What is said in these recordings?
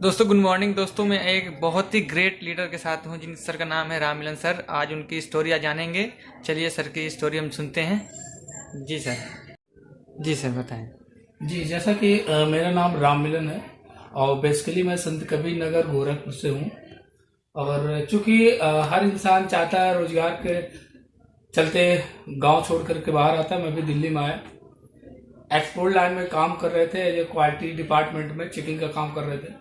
दोस्तों good morning. दोस्तों मैं एक बहुत ही ग्रेट लीडर के साथ हूं जिन सर का नाम है राम मिलन सर। आज उनकी स्टोरी जानेंगे। चलिए सर की स्टोरी हम सुनते हैं। जी सर। जी सर बताएं। जी, जैसा कि मेरा नाम राम मिलन है और बेसिकली मैं संत कबीर नगर गोरखपुर से हूँ। और चूंकि हर इंसान चाहता है रोजगार के चलते गांव छोड़ करके बाहर आता है, मैं भी दिल्ली में आया। एक्सपोर्ट लाइन में काम कर रहे थे, एज ए क्वालिटी डिपार्टमेंट में चेकिंग का काम कर रहे थे।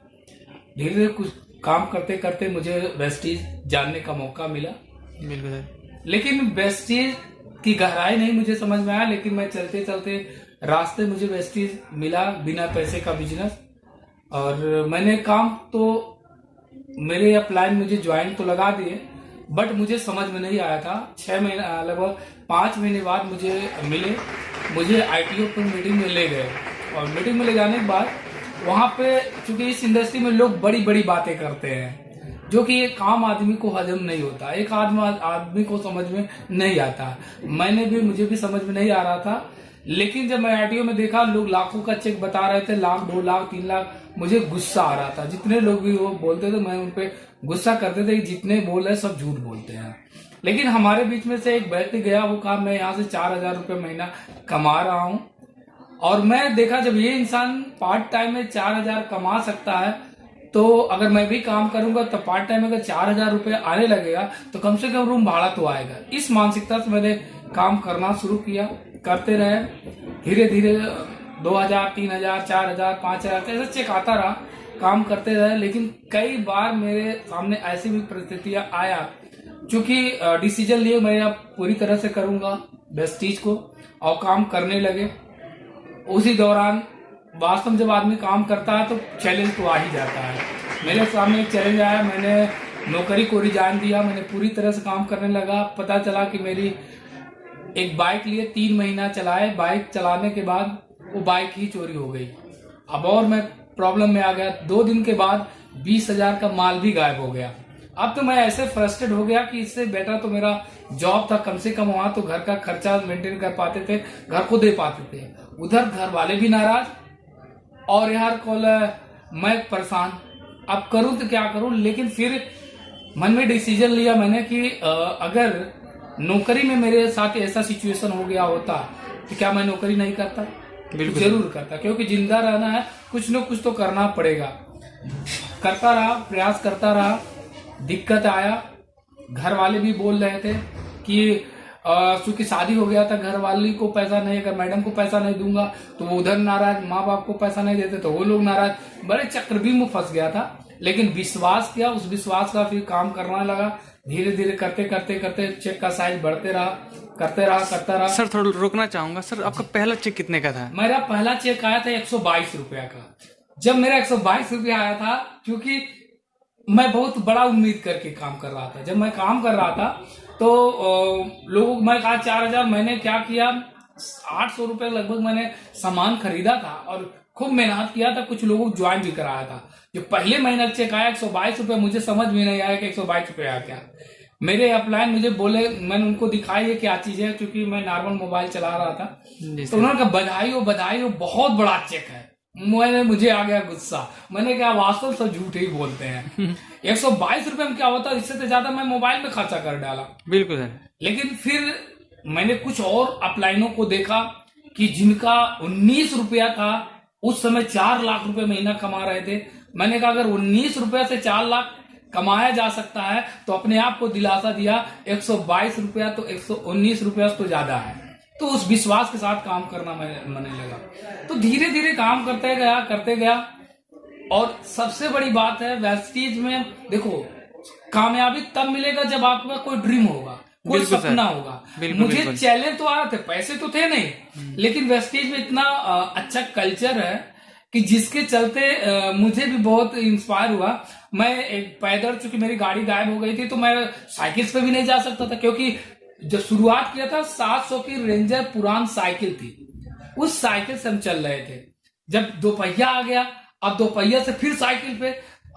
धीरे धीरे कुछ काम करते करते मुझे वेस्टीज जानने का मौका मिला। बिल्कुल सर। लेकिन वेस्टीज की गहराई नहीं मुझे समझ में आया, लेकिन मैं चलते चलते रास्ते मुझे वेस्टीज मिला, बिना पैसे का बिजनेस। और मैंने काम तो मेरे अपलाइन मुझे ज्वाइन तो लगा दिए, बट मुझे समझ में नहीं आया था। 6 महीना लगभग 5 महीने बाद मुझे मिले। मुझे आईटीओ पर मीटिंग में ले गए और मीटिंग में ले जाने के बाद वहां पे, चूंकि इस इंडस्ट्री में लोग बड़ी बड़ी बातें करते हैं जो कि एक आम आदमी को हजम नहीं होता, एक आदमी को समझ में नहीं आता। मुझे भी समझ में नहीं आ रहा था। लेकिन जब मैं आईटीओ में देखा, लोग लाखों का चेक बता रहे थे, लाख 2 लाख 3 लाख, मुझे गुस्सा आ रहा था। जितने लोग भी वो बोलते थे मैं उन पे गुस्सा करते थे, जितने बोल रहे सब झूठ बोलते हैं। लेकिन हमारे बीच में से एक व्यक्ति गया, वो कहा मैं यहाँ से 4,000 रुपये महीना कमा रहा हूँ। और मैं देखा जब ये इंसान पार्ट टाइम में 4,000 कमा सकता है, तो अगर मैं भी काम करूंगा तो पार्ट टाइम अगर 4,000 रुपये आने लगेगा तो कम से कम रूम भाड़ा तो आएगा। इस मानसिकता से मैंने काम करना शुरू किया। करते रहे, धीरे धीरे 2,000 3,000 4,000 5,000 ऐसे चेक आता रहा। काम करते रहे, लेकिन कई बार मेरे सामने ऐसी भी परिस्थितियां आया, क्योंकि डिसीजन लिए मैं अब पूरी तरह से करूंगा वेस्टीज को, और काम करने लगे। उसी दौरान वास्तव में जब आदमी काम करता है तो चैलेंज तो आ ही जाता है। मेरे सामने एक चैलेंज आया, मैंने नौकरी को रिजाइन दिया, मैंने पूरी तरह से काम करने लगा। पता चला कि मेरी एक बाइक लिए 3 महीना चलाए, बाइक चलाने के बाद वो बाइक ही चोरी हो गई। अब और मैं प्रॉब्लम में आ गया। 2 दिन के बाद 20,000 का माल भी गायब हो गया। अब तो मैं ऐसे फ्रस्ट्रेट हो गया कि इससे बेटर तो मेरा जॉब था, कम से कम वहां तो घर का खर्चा मेंटेन कर पाते थे, घर को दे पाते थे। उधर घर वाले भी नाराज और यार कॉल मैं परेशान, अब करूं तो क्या करूं। लेकिन फिर मन में डिसीजन लिया मैंने कि अगर नौकरी में मेरे साथ ऐसा सिचुएशन हो गया होता तो क्या मैं नौकरी नहीं करता? बिल्कुल जरूर करता, क्योंकि जिंदा रहना है, कुछ न कुछ तो करना पड़ेगा। करता रहा, प्रयास करता रहा। दिक्कत आया, घर वाले भी बोल रहे थे कि क्योंकि शादी हो गया था, घर वाली को पैसा नहीं, अगर मैडम को पैसा नहीं दूंगा तो वो उधर नाराज, माँ बाप को पैसा नहीं देते तो वो लोग नाराज। बड़े चक्रव्यूह में फंस गया था। लेकिन विश्वास किया, उस विश्वास का फिर काम करना लगा। धीरे धीरे करते करते करते चेक का साइज बढ़ते रहा, करता रहा। सर थोड़ा रोकना चाहूंगा। सर आपका पहला चेक कितने का था? मेरा पहला चेक आया था 122 रुपया का। जब मेरा 122 रुपया आया था, क्योंकि मैं बहुत बड़ा उम्मीद करके काम कर रहा था। जब मैं काम कर रहा था तो लोगों मैं कहा 4,000, मैंने क्या किया 800 रुपये लगभग मैंने सामान खरीदा था और खूब मेहनत किया था। कुछ लोगों को ज्वाइन भी कराया था। जो पहले महीना चेक आया 122 रुपये, मुझे समझ में नहीं आया कि 122 रुपये आया क्या। मेरे अपलाइन मुझे बोले, मैंने उनको दिखाई ये क्या चीज है, क्योंकि मैं नॉर्मल मोबाइल चला रहा था। तो उन्होंने कहा बधाई हो बधाई हो, बहुत बड़ा चेक है। मुझे आ गया गुस्सा। मैंने कहा वास्तव सब झूठ ही बोलते हैं। 122 रुपये में क्या होता, इससे तो ज्यादा मैं मोबाइल में खर्चा कर डाला। बिल्कुल सर। लेकिन फिर मैंने कुछ और अपलाइनों को देखा कि जिनका 19 रुपया था, उस समय 4 लाख रुपए महीना कमा रहे थे। मैंने कहा अगर 19 रुपया से 4 लाख कमाया जा सकता है तो अपने आप को दिलासा दिया, 122 रुपया तो 119 रुपया तो ज्यादा है। तो उस विश्वास के साथ काम करना मैंने लगा। तो धीरे धीरे काम करते गया। और सबसे बड़ी बात है वेस्टीज में, देखो कामयाबी तब मिलेगा जब आपका कोई ड्रीम होगा, कोई सपना होगा। मुझे चैलेंज तो आ रहे थे, पैसे तो थे नहीं, लेकिन वेस्टीज में इतना अच्छा कल्चर है कि जिसके चलते मुझे भी बहुत इंस्पायर हुआ। मैं एक पैदल, चूंकि मेरी गाड़ी गायब हो गई थी तो मैं साइकिल पे भी नहीं जा सकता था, क्योंकि जब शुरुआत किया था 700 की रेंजर पुरान साइकिल थी, उस साइकिल से हम चल रहे थे। जब 2 पहिया आ गया, अब 2 पहिया से फिर साइकिल पे,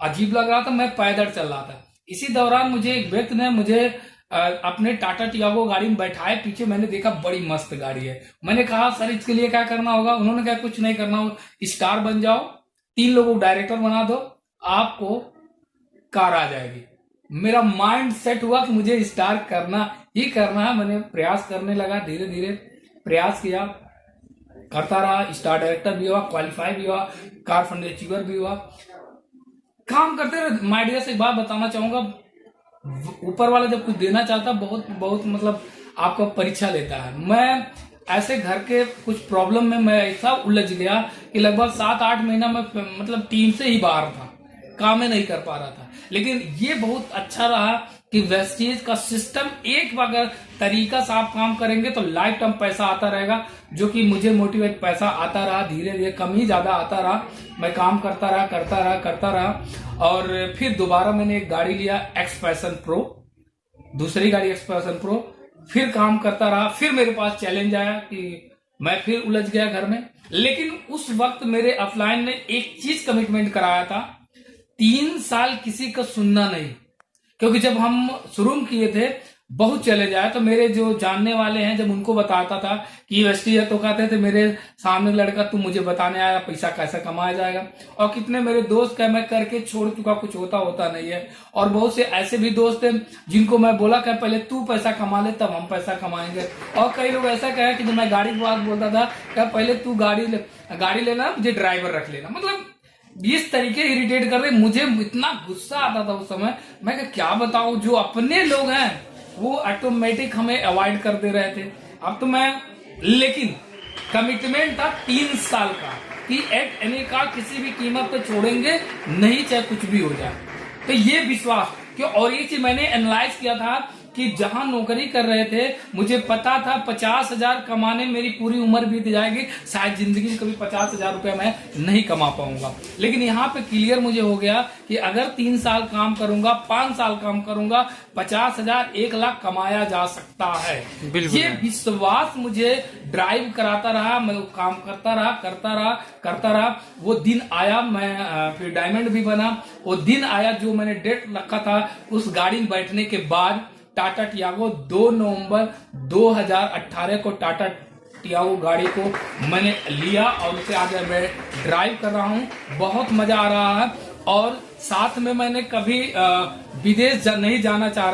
अजीब लग रहा था, मैं पैदल चल रहा था। इसी दौरान मुझे एक व्यक्ति ने मुझे अपने टाटा टियागो गाड़ी में बैठाए पीछे। मैंने देखा बड़ी मस्त गाड़ी है। मैंने कहा सर इसके लिए क्या करना होगा? उन्होंने कहा कुछ नहीं करना होगा, स्टार बन जाओ, 3 लोगों को डायरेक्टर बना दो, आपको कार आ जाएगी। मेरा माइंड सेट हुआ कि मुझे स्टार्ट करना ही करना है। मैंने प्रयास करने लगा, धीरे धीरे प्रयास किया, करता रहा। स्टार डायरेक्टर भी हुआ, क्वालिफाई भी हुआ, कार फंड अचीवर भी हुआ, काम करते रहे। माय डियर से एक बात बताना चाहूंगा, ऊपर वाला जब कुछ देना चाहता बहुत बहुत मतलब आपका परीक्षा लेता है। मैं ऐसे घर के कुछ प्रॉब्लम में मैं ऐसा उलझ गया कि लगभग 7-8 महीना में मतलब टीम से ही बाहर था, काम ही नहीं कर पा रहा था। लेकिन ये बहुत अच्छा रहा कि वेस्टीज का सिस्टम एक अगर तरीका से आप काम करेंगे तो लाइफ टाइम पैसा आता रहेगा, जो कि मुझे मोटिवेट पैसा आता रहा, धीरे धीरे कम ही ज्यादा आता रहा। मैं काम करता रहा और फिर दोबारा मैंने एक गाड़ी लिया एक्स पैशन प्रो, दूसरी गाड़ी एक्स पैशन प्रो, फिर काम करता रहा। फिर मेरे पास चैलेंज आया कि मैं फिर उलझ गया घर में। लेकिन उस वक्त मेरे अपलाइन ने एक चीज कमिटमेंट कराया था, 3 साल किसी का सुनना नहीं। क्योंकि जब हम शुरू किए थे बहुत चले जाए तो मेरे जो जानने वाले हैं जब उनको बताता था कि वेस्टी है तो कहते थे मेरे सामने लड़का तू मुझे बताने आया पैसा कैसे कमाया जाएगा। और कितने मेरे दोस्त का मैं करके छोड़ चुका, कुछ होता नहीं है। और बहुत से ऐसे भी दोस्त हैं जिनको मैं बोला कि पहले तू पैसा कमा ले तब हम पैसा कमाएंगे। और कई लोग ऐसा कहे कि जब मैं गाड़ी की बात बोलता था कि पहले तू गाड़ी लेना, मुझे ड्राइवर रख लेना। मतलब इस तरीके इरिटेट कर रहे, मुझे इतना गुस्सा आता था उस समय। मैं क्या बताऊं, जो अपने लोग हैं वो ऑटोमेटिक हमें अवॉइड कर दे रहे थे। अब तो मैं, लेकिन कमिटमेंट था 3 साल का कि एट एनी का किसी भी कीमत पे छोड़ेंगे नहीं, चाहे कुछ भी हो जाए। तो ये विश्वास क्यों। और ये चीज मैंने एनालाइज किया था कि जहां नौकरी कर रहे थे मुझे पता था 50,000 कमाने मेरी पूरी उम्र बीत जाएगी, शायद जिंदगी में कभी 50,000 रुपए मैं नहीं कमा पाऊंगा। लेकिन यहाँ पे क्लियर मुझे हो गया कि अगर 3 साल काम करूंगा, 5 साल काम करूंगा, 50,000 1 लाख कमाया जा सकता है। ये विश्वास मुझे ड्राइव कराता रहा। मैं काम करता रहा। वो दिन आया, मैं फिर डायमंड भी बना। वो दिन आया जो मैंने डेट रखा था उस गाड़ी में बैठने के बाद। टाटा टियागो 2 नवंबर 2018 को टाटा टियागो गाड़ी को मैंने लिया और उसे आज मैं ड्राइव कर रहा हूं। बहुत मजा आ रहा है। और साथ में मैंने कभी विदेश नहीं जाना चाह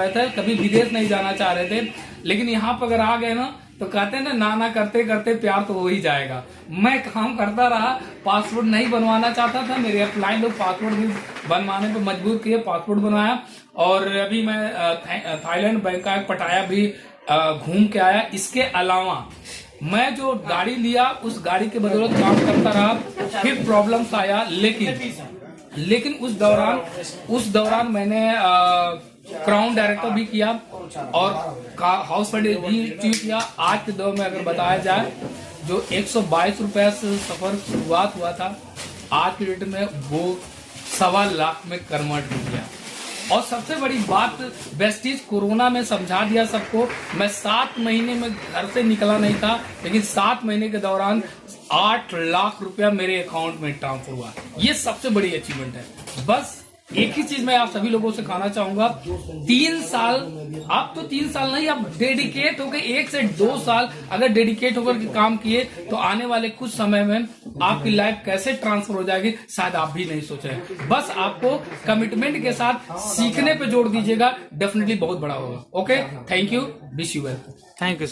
रहे थे, लेकिन यहाँ पर अगर आ गए ना तो कहते हैं ना करते करते प्यार तो हो ही जाएगा। मैं काम करता रहा, पासपोर्ट नहीं बनवाना चाहता था, मेरे अपलाइन लोग पासपोर्ट भी बनवाने पे मजबूर किए, पासपोर्ट बनवाया। और अभी मैं थाईलैंड, बैंकॉक, पटाया भी घूम के आया। इसके अलावा मैं जो गाड़ी लिया उस गाड़ी के बदौलत काम करता रहा। फिर प्रॉब्लम्स आया, लेकिन उस दौरान मैंने क्राउन डायरेक्टर भी किया और हाउस फंड भी किया। आज के दौर में अगर बताया जाए जो 122 रुपए से सफर शुरुआत हुआ था, आज की डेट में वो 1.25 लाख में कन्वर्ट हो गया। और सबसे बड़ी बात, वेस्टीज कोरोना में समझा दिया सबको। मैं 7 महीने में घर से निकला नहीं था, लेकिन 7 महीने के दौरान 8 लाख रुपया मेरे अकाउंट में ट्रांसफर हुआ। ये सबसे बड़ी अचीवमेंट है। बस एक ही चीज मैं आप सभी लोगों से कहना चाहूंगा, 3 साल, आप तो 3 साल नहीं, आप डेडिकेट होकर 1 से 2 साल अगर डेडिकेट होकर के काम किए तो आने वाले कुछ समय में आपकी लाइफ कैसे ट्रांसफर हो जाएगी शायद आप भी नहीं सोच रहे। बस आपको कमिटमेंट के साथ सीखने पे जोड़ दीजिएगा, डेफिनेटली बहुत बड़ा होगा। Okay, thank you, wish you well. Thank you.